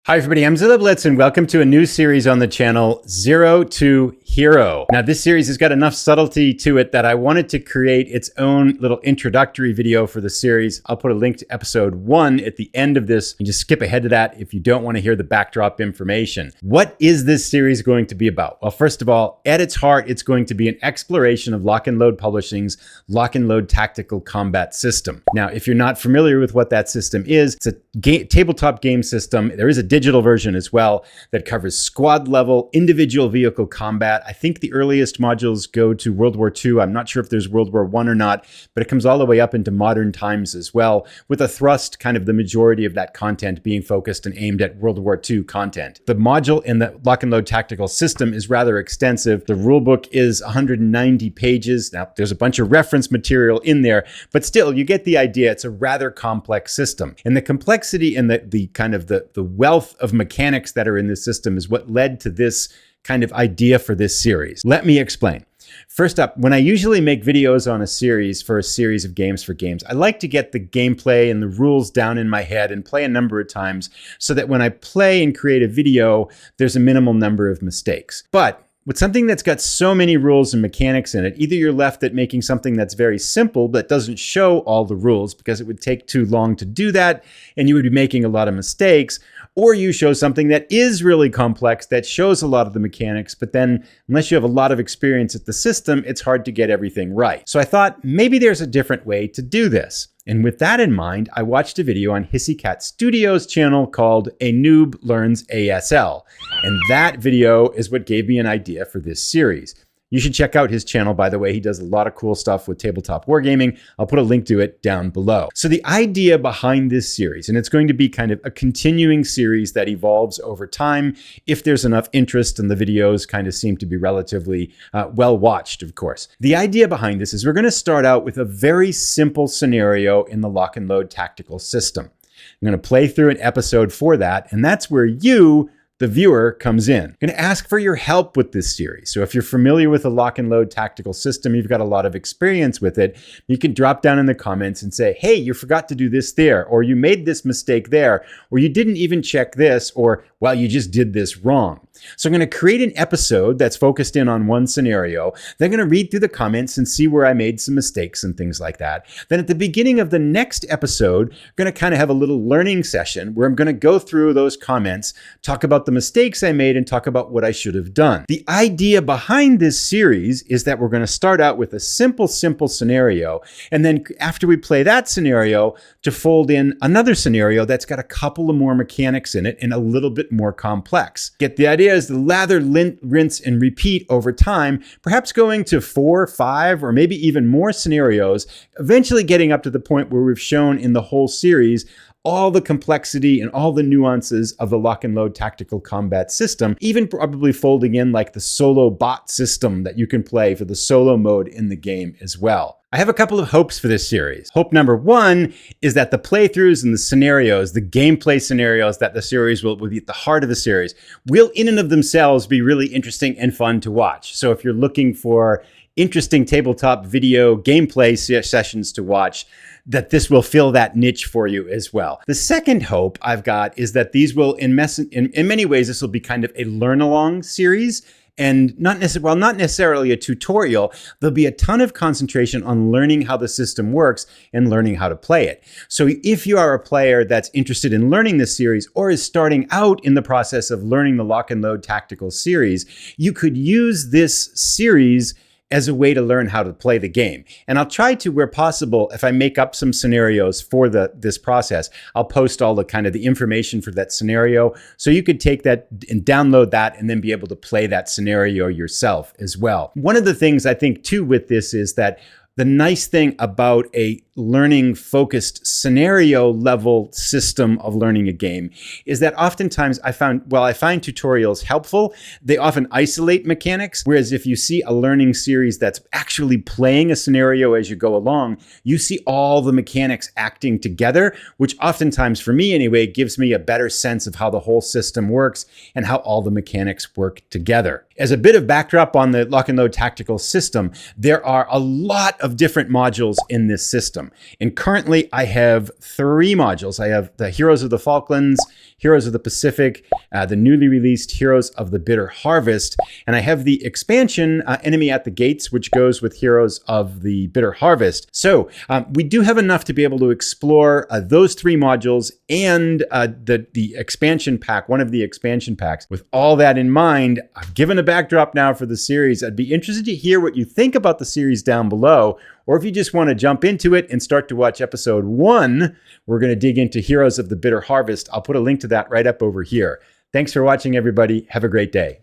Hi everybody, I'm Zilla Blitz and welcome to a new series on the channel, Zero to Hero. Now this series has got enough subtlety to it that I wanted to create its own little introductory video for the series. I'll put a link to episode 1 at the end of this and just skip ahead to that if you don't want to hear the backdrop information. What is this series going to be about? Well, first of all, at its heart, it's going to be an exploration of Lock and Load Publishing's Lock and Load Tactical Combat System. Now, if you're not familiar with what that system is, it's a tabletop game system. There is a digital version as well that covers squad level, individual vehicle combat. I think the earliest modules go to World War II. I'm not sure if there's World War I or not, but it comes all the way up into modern times as well, with a thrust, kind of the majority of that content being focused and aimed at World War II content. The module in the Lock and Load Tactical System is rather extensive. The rulebook is 190 pages. Now, there's a bunch of reference material in there, but still, you get the idea. It's a rather complex system. And the complexity and the kind of the wealth of mechanics that are in this system is what led to this kind of idea for this series. Let me explain. First up, when I usually make videos on a series for a series of games for games, I like to get the gameplay and the rules down in my head and play a number of times so that when I play and create a video, there's a minimal number of mistakes. But with something that's got so many rules and mechanics in it, either you're left at making something that's very simple but doesn't show all the rules because it would take too long to do that and you would be making a lot of mistakes, or you show something that is really complex that shows a lot of the mechanics, but then unless you have a lot of experience at the system, it's hard to get everything right. So I thought maybe there's a different way to do this. And with that in mind, I watched a video on Hissy Cat Studio's channel called A Noob Learns ASL. And that video is what gave me an idea for this series. You should check out his channel, by the way. He does a lot of cool stuff with tabletop wargaming. I'll put a link to it down below. So the idea behind this series, and it's going to be kind of a continuing series that evolves over time if there's enough interest, and the videos kind of seem to be relatively well watched, of course. The idea behind this is we're going to start out with a very simple scenario in the Lock and Load Tactical System. I'm going to play through an episode for that, and that's where you, the viewer, comes in. I'm going to ask for your help with this series. So if you're familiar with the Lock and Load Tactical System, you've got a lot of experience with it, you can drop down in the comments and say, hey, you forgot to do this there, or you made this mistake there, or you didn't even check this, or, well, you just did this wrong. So I'm going to create an episode that's focused in on one scenario. Then I'm going to read through the comments and see where I made some mistakes and things like that. Then at the beginning of the next episode, I'm going to kind of have a little learning session where I'm going to go through those comments, talk about the mistakes I made, and talk about what I should have done. The idea behind this series is that we're going to start out with a simple scenario. And then after we play that scenario, to fold in another scenario that's got a couple of more mechanics in it and a little bit more complex. Get the idea? Is to lather, rinse, and repeat over time, perhaps going to 4, 5, or maybe even more scenarios, eventually getting up to the point where we've shown in the whole series all the complexity and all the nuances of the Lock and Load Tactical Combat System, even probably folding in like the solo bot system that you can play for the solo mode in the game as well. I have a couple of hopes for this series. Hope number 1 is that the playthroughs and the scenarios, the gameplay scenarios that the series will be at the heart of the series, will in and of themselves be really interesting and fun to watch. So if you're looking for interesting tabletop video gameplay sessions to watch, that this will fill that niche for you as well. The second hope I've got is that these will, in many ways, this will be kind of a learn-along series, and not necessarily a tutorial. There'll be a ton of concentration on learning how the system works and learning how to play it. So if you are a player that's interested in learning this series or is starting out in the process of learning the Lock and Load Tactical series, you could use this series as a way to learn how to play the game. And I'll try to, where possible, if I make up some scenarios for this process, I'll post all the kind of the information for that scenario. So you could take that and download that and then be able to play that scenario yourself as well. One of the things I think too with this is that the nice thing about a learning focused scenario level system of learning a game is that oftentimes I find tutorials helpful, they often isolate mechanics. Whereas if you see a learning series that's actually playing a scenario as you go along, you see all the mechanics acting together, which oftentimes for me anyway, gives me a better sense of how the whole system works and how all the mechanics work together. As a bit of backdrop on the Lock and Load Tactical System, there are a lot of different modules in this system. And currently I have 3 modules. I have the Heroes of the Falklands, Heroes of the Pacific, the newly released Heroes of the Bitter Harvest, and I have the expansion Enemy at the Gates, which goes with Heroes of the Bitter Harvest. So we do have enough to be able to explore those 3 modules and the expansion pack, one of the expansion packs. With all that in mind, I've given a backdrop now for the series. I'd be interested to hear what you think about the series down below, or if you just want to jump into it and start to watch episode 1, we're going to dig into Heroes of the Bitter Harvest. I'll put a link to that right up over here. Thanks for watching, everybody. Have a great day.